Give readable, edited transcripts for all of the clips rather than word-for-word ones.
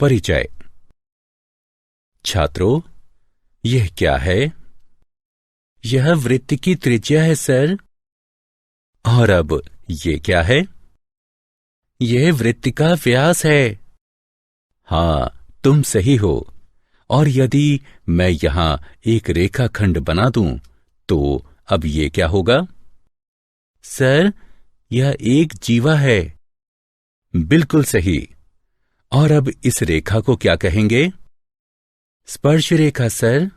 परिचय। छात्रों, यह क्या है? यह वृत्त की त्रिज्या है सर। और अब ये क्या है? यह वृत्त का व्यास है। हाँ, तुम सही हो। और यदि मैं यहां एक रेखाखंड बना दूं, तो अब ये क्या होगा? सर, यह एक जीवा है। बिल्कुल सही। और अब इस रेखा को क्या कहेंगे? स्पर्श रेखा सर।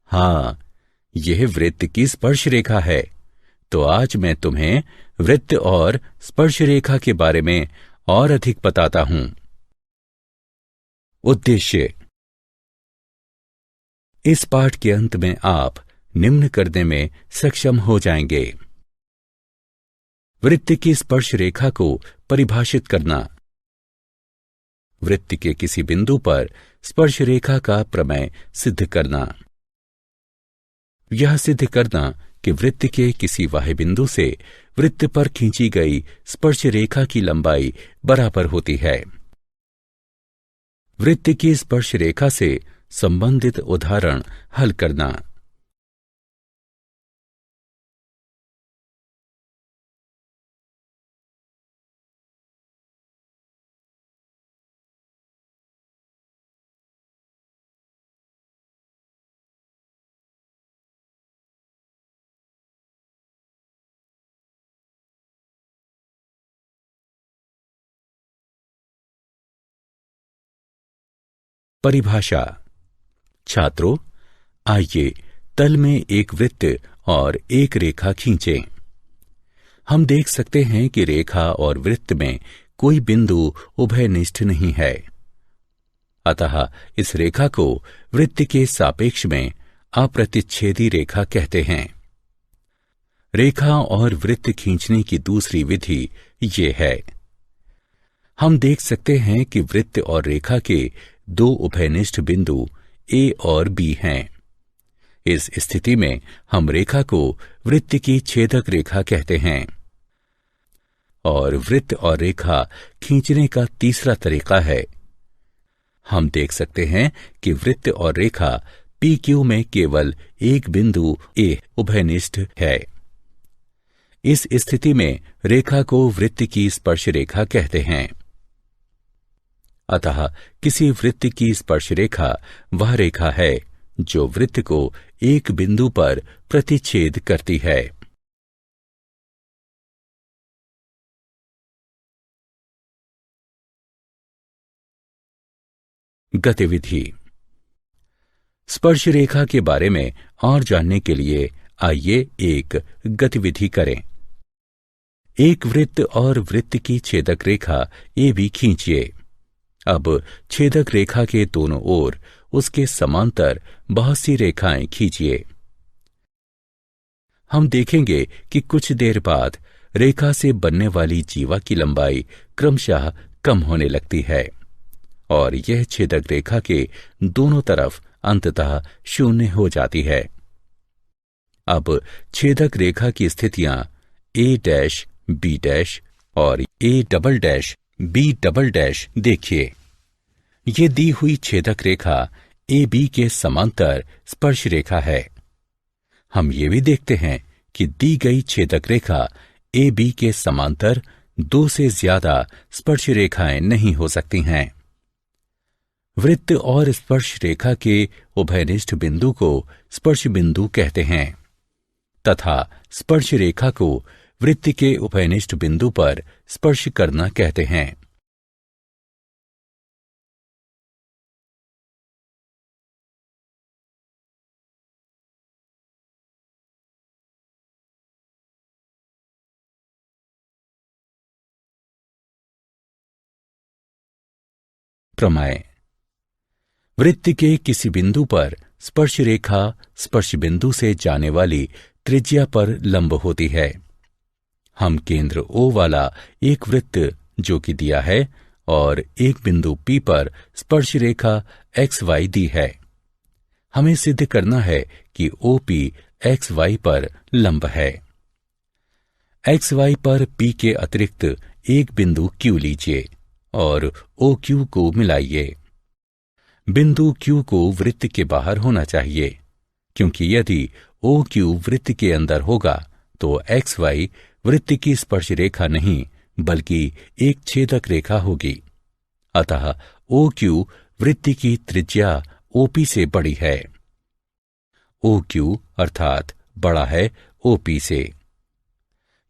हाँ, यह वृत्त की स्पर्श रेखा है। तो आज मैं तुम्हें वृत्त और स्पर्श रेखा के बारे में और अधिक बताता हूं। उद्देश्य। इस पाठ के अंत में आप निम्न करने में सक्षम हो जाएंगे। वृत्त की स्पर्श रेखा को परिभाषित करना। वृत्त के किसी बिंदु पर स्पर्श रेखा का प्रमेय सिद्ध करना। यह सिद्ध करना कि वृत्त के किसी बाह्य बिंदु से वृत्त पर खींची गई स्पर्श रेखा की लंबाई बराबर होती है। वृत्त की स्पर्श रेखा से संबंधित उदाहरण हल करना। परिभाषा। छात्रों, आइए तल में एक वृत्त और एक रेखा खींचें। हम देख सकते हैं कि रेखा और वृत्त में कोई बिंदु उभयनिष्ठ नहीं है। अतः इस रेखा को वृत्त के सापेक्ष में अप्रतिच्छेदी रेखा कहते हैं। रेखा और वृत्त खींचने की दूसरी विधि ये है। हम देख सकते हैं कि वृत्त और रेखा के दो उभयनिष्ठ बिंदु A और B हैं। इस स्थिति में हम रेखा को वृत्त की छेदक रेखा कहते हैं। और वृत्त और रेखा खींचने का तीसरा तरीका है। हम देख सकते हैं कि वृत्त और रेखा PQ में केवल एक बिंदु A उभयनिष्ठ है। इस स्थिति में रेखा को वृत्त की स्पर्श रेखा कहते हैं। अतः किसी वृत्त की स्पर्श रेखा वह रेखा है जो वृत्त को एक बिंदु पर प्रतिच्छेद करती है। गतिविधि। स्पर्श रेखा के बारे में और जानने के लिए आइए एक गतिविधि करें। एक वृत्त और वृत्त की छेदक रेखा AB खींचिए। अब छेदक रेखा के दोनों ओर उसके समांतर बहुत सी रेखाएं खींचिए। हम देखेंगे कि कुछ देर बाद रेखा से बनने वाली जीवा की लंबाई क्रमशः कम होने लगती है और यह छेदक रेखा के दोनों तरफ अंततः शून्य हो जाती है। अब छेदक रेखा की स्थितियां A' B' और A''B" देखिए। ये दी हुई छेदक रेखा AB के समांतर स्पर्श रेखा है। हम ये भी देखते हैं कि दी गई छेदक रेखा AB के समांतर दो से ज्यादा स्पर्श रेखाएं नहीं हो सकती हैं। वृत्त और स्पर्श रेखा के उभयनिष्ठ बिंदु को स्पर्श बिंदु कहते हैं तथा स्पर्श रेखा को वृत्त के उभयनिष्ठ बिंदु पर स्पर्श करना कहते हैं। प्रमेय। वृत्त के किसी बिंदु पर स्पर्श रेखा स्पर्श बिंदु से जाने वाली त्रिज्या पर लंब होती है। हम केंद्र O वाला एक वृत्त जो कि दिया है और एक बिंदु P पर स्पर्श रेखा XY दी है। हमें सिद्ध करना है कि OP XY पर लंब है। XY पर P के अतिरिक्त एक बिंदु Q लीजिए और OQ को मिलाइए। बिंदु Q को वृत्त के बाहर होना चाहिए, क्योंकि यदि OQ वृत्त के अंदर होगा तो XY वृत्त की स्पर्श रेखा नहीं बल्कि एक छेदक रेखा होगी। अतः OQ वृत्त की त्रिज्या OP से बड़ी है। OQ अर्थात बड़ा है OP से,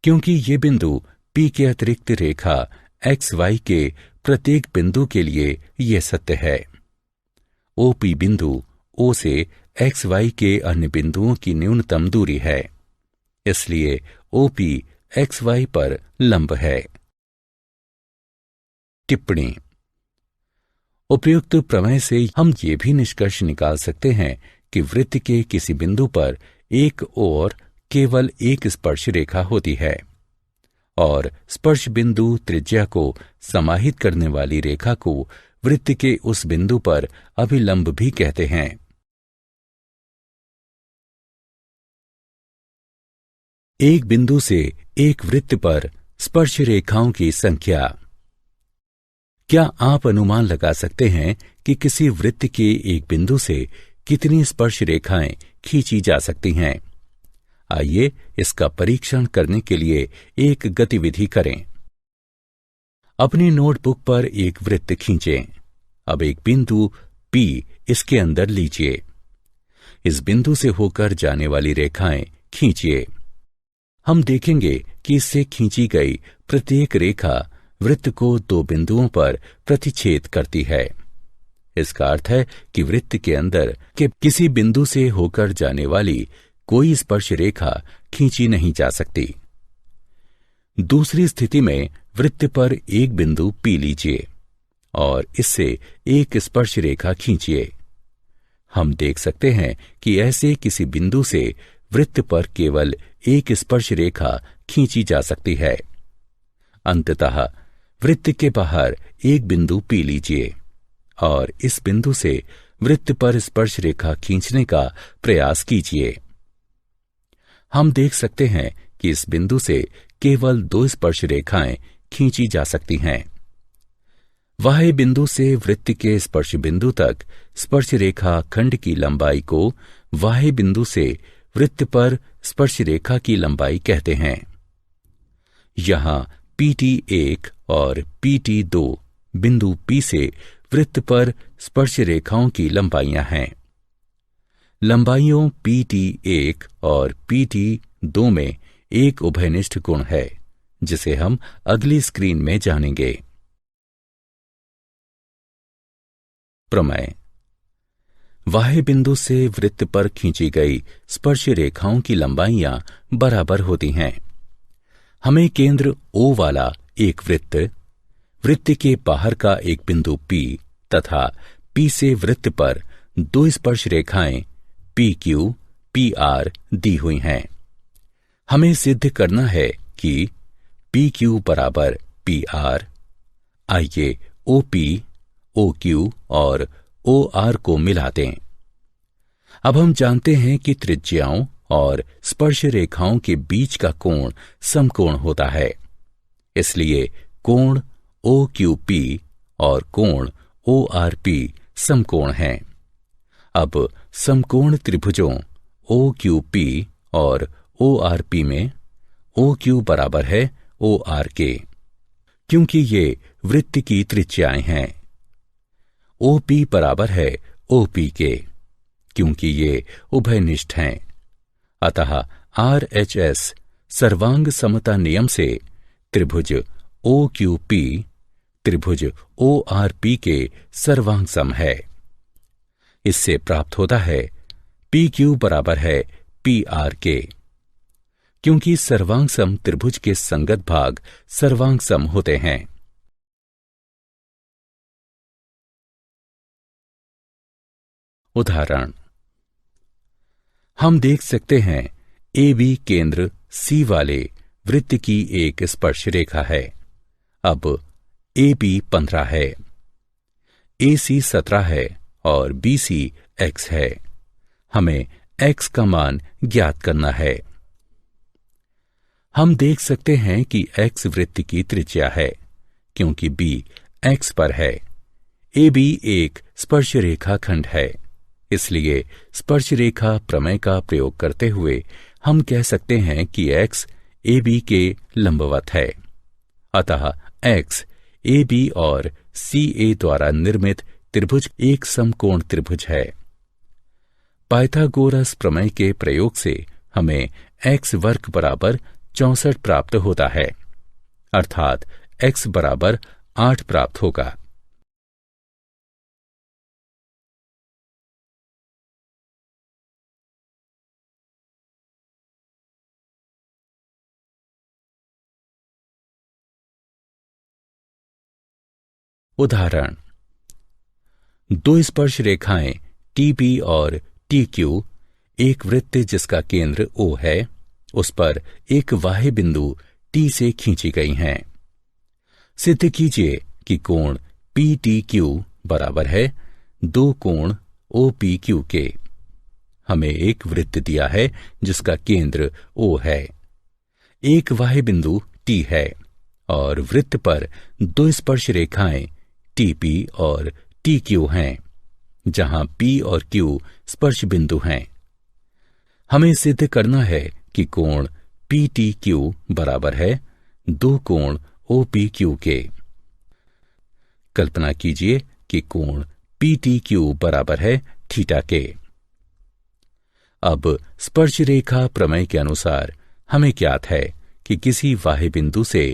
क्योंकि ये बिंदु P के अतिरिक्त रेखा XY के प्रत्येक बिंदु के लिए यह सत्य है। OP बिंदु O से XY के अन्य बिंदुओं की न्यूनतम दूरी है, इसलिए OP XY पर लंब है। टिप्पणी। उपयुक्त प्रमेय से हम ये भी निष्कर्ष निकाल सकते हैं कि वृत्त के किसी बिंदु पर एक ओर केवल एक स्पर्श रेखा होती है और स्पर्श बिंदु त्रिज्या को समाहित करने वाली रेखा को वृत्त के उस बिंदु पर अभिलंब भी कहते हैं। एक बिंदु से एक वृत्त पर स्पर्श रेखाओं की संख्या। क्या आप अनुमान लगा सकते हैं कि किसी वृत्त के एक बिंदु से कितनी स्पर्श रेखाएं खींची जा सकती हैं? आइए इसका परीक्षण करने के लिए एक गतिविधि करें। अपनी नोटबुक पर एक वृत्त खींचें। अब एक बिंदु P इसके अंदर लीजिए। इस बिंदु से होकर जाने वाली रेखाएं खींचिए। हम देखेंगे कि इससे खींची गई प्रत्येक रेखा वृत्त को दो बिंदुओं पर प्रतिच्छेद करती है। इसका अर्थ है कि वृत्त के अंदर के किसी बिंदु से होकर जाने वाली कोई स्पर्श रेखा खींची नहीं जा सकती। दूसरी स्थिति में वृत्त पर एक बिंदु P लीजिए और इससे एक स्पर्श रेखा खींचिए। हम देख सकते हैं कि ऐसे किसी बिंदु से वृत्त पर केवल एक स्पर्श रेखा खींची जा सकती है। अंततः वृत्त के बाहर एक बिंदु P लीजिए और इस बिंदु से वृत्त पर स्पर्श रेखा खींचने का प्रयास कीजिए। हम देख सकते हैं कि इस बिंदु से केवल दो स्पर्श रेखाएं खींची जा सकती हैं। बाह्य बिंदु से वृत्त के स्पर्श बिंदु तक स्पर्श रेखा खंड की लंबाई को बाह्य बिंदु से वृत्त पर स्पर्श रेखा की लंबाई कहते हैं। यहां PT1 और PT2 बिंदु P से वृत्त पर स्पर्श रेखाओं की लंबाइयां हैं। लंबाइयों PT1 और PT2 में एक उभयनिष्ठ गुण है, जिसे हम अगली स्क्रीन में जानेंगे। प्रमेय। बाह्य बिंदु से वृत्त पर खींची गई स्पर्श रेखाओं की लंबाइयां बराबर होती हैं। हमें केंद्र O वाला एक वृत्त के बाहर का एक बिंदु P तथा P से वृत्त पर दो स्पर्श रेखाएं PQ, PR दी हुई हैं। हमें सिद्ध करना है कि PQ बराबर PR। आइए OP, OQ और OR को मिला दें। अब हम जानते हैं कि त्रिज्याओं और स्पर्श रेखाओं के बीच का कोण समकोण होता है, इसलिए कोण OQP और कोण ORP समकोण हैं। अब समकोण त्रिभुजों OQP और ORP में OQ बराबर है OR के, क्योंकि ये वृत्त की त्रिज्याएं हैं। OP बराबर है OP के, क्योंकि ये उभयनिष्ठ हैं। अतः RHS सर्वांग समता नियम से त्रिभुज OQP त्रिभुज ORP के सर्वांग सम है। इससे प्राप्त होता है PQ बराबर है PR के, क्योंकि सर्वांग सम त्रिभुज के संगत भाग सर्वांग सम होते हैं। उदाहरण। हम देख सकते हैं AB केंद्र C वाले वृत्त की एक स्पर्श रेखा है। अब AB 15 है, AC 17 है और BC X है। हमें X का मान ज्ञात करना है। हम देख सकते हैं कि X वृत्त की त्रिज्या है, क्योंकि B एक्स पर है। ए बी एक स्पर्श रेखा खंड है, इसलिए स्पर्श रेखा प्रमेय का प्रयोग करते हुए हम कह सकते हैं कि एक्स ए बी के लंबवत है। अतः एक्स ए बी और सी ए द्वारा निर्मित त्रिभुज एक समकोण त्रिभुज है। पाइथागोरस प्रमेय के प्रयोग से हमें एक्स वर्ग बराबर 64 प्राप्त होता है, अर्थात एक्स बराबर 8 प्राप्त होगा। उदाहरण, दो स्पर्श रेखाएं टी पी और टी क्यू एक वृत्त जिसका केंद्र O है, उस पर एक बाह्य बिंदु T से खींची गई हैं। सिद्ध कीजिए कि कोण पी टी क्यू बराबर है दो कोण ओ पी क्यू के। हमें एक वृत्त दिया है जिसका केंद्र O है, एक बाह्य बिंदु T है और वृत्त पर दो स्पर्श रेखाएं टी पी और टी क्यू हैं, जहां P और Q स्पर्श बिंदु हैं। हमें सिद्ध करना है कि कोण पी टी क्यू बराबर है दो कोण ओ पी क्यू के। कल्पना कीजिए कि कोण पी टी क्यू बराबर है थीटा के। अब स्पर्श रेखा प्रमेय के अनुसार हमें ज्ञात है कि किसी बाह्य बिंदु से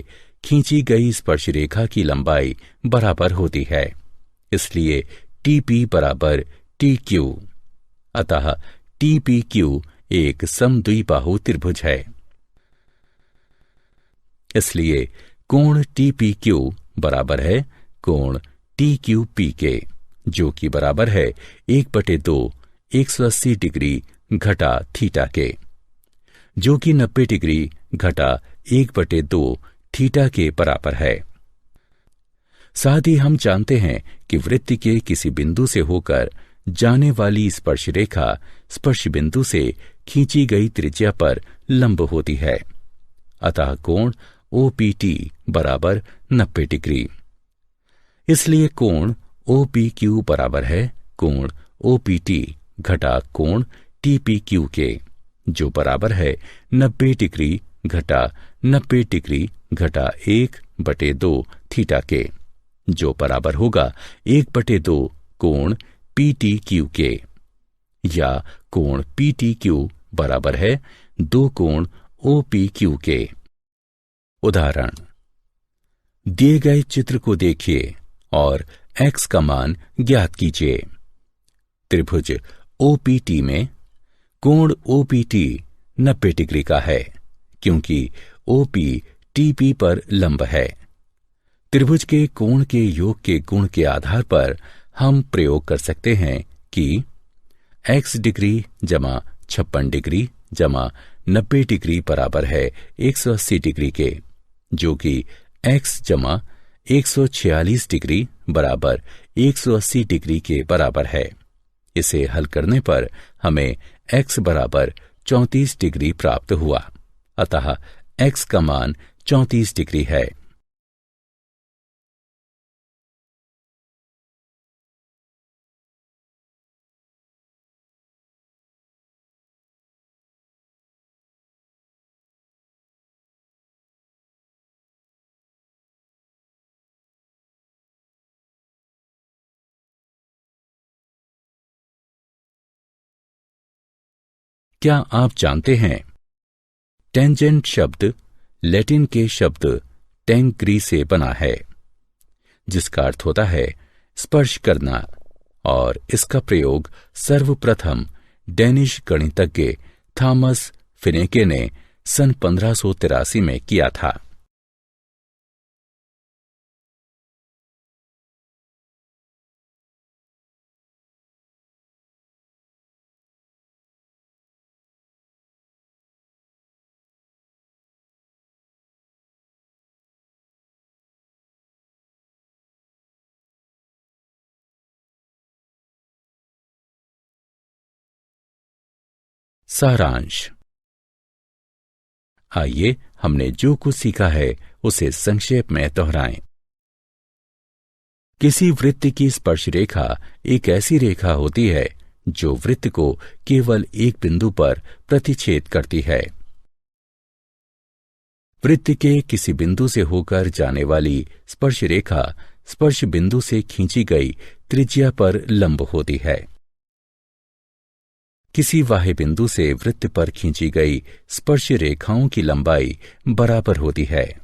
खींची गई स्पर्श रेखा की लंबाई बराबर होती है, इसलिए टी पी बराबर टी क्यू। अतः टी पी क्यू एक समद्विबाहु त्रिभुज है। इसलिए कोण टी पी क्यू बराबर है कोण टी क्यू पी के, जो कि बराबर है 1/2 180 डिग्री घटा थीटा के, जो कि 90 डिग्री घटा 1/2 थीटा के बराबर है। साथ ही हम जानते हैं कि वृत्त के किसी बिंदु से होकर जाने वाली स्पर्श रेखा स्पर्श बिंदु से खींची गई त्रिज्या पर लंब होती है। अतः कोण OPT बराबर 90 डिग्री। इसलिए कोण OPQ बराबर है कोण OPT घटा कोण TPQ के, जो बराबर है 90 डिग्री घटा 90 डिग्री घटा 1/2 थीटा के, जो बराबर होगा 1/2 कोण PTQ के, या कोण PTQ बराबर है 2 कोण OPQ के। उदाहरण, दिए गए चित्र को देखिए और x का मान ज्ञात कीजिए। त्रिभुज OPT में कोण OPT 90 डिग्री का है, क्योंकि OP TP पर लंब है। त्रिभुज के कोण के योग के गुण के आधार पर हम प्रयोग कर सकते हैं कि x डिग्री जमा 56 डिग्री जमा 90 डिग्री बराबर है 180 डिग्री के, जो कि x जमा 146 डिग्री बराबर 180 डिग्री के बराबर है। इसे हल करने पर हमें x बराबर 34 डिग्री प्राप्त हुआ। अतः x का मान 34 डिग्री है। क्या आप जानते हैं, टेंजेंट शब्द लैटिन के शब्द टेंग्री से बना है, जिसका अर्थ होता है स्पर्श करना, और इसका प्रयोग सर्वप्रथम डेनिश गणितज्ञ थॉमस फिनेके ने सन 1583 में किया था। सारांश। आइए हमने जो कुछ सीखा है उसे संक्षेप में दोहराएं। किसी वृत्त की स्पर्श रेखा एक ऐसी रेखा होती है जो वृत्त को केवल एक बिंदु पर प्रतिच्छेद करती है। वृत्त के किसी बिंदु से होकर जाने वाली स्पर्श रेखा स्पर्श बिंदु से खींची गई त्रिज्या पर लंब होती है। किसी बाह्य बिंदु से वृत्त पर खींची गई स्पर्श रेखाओं की लंबाई बराबर होती है।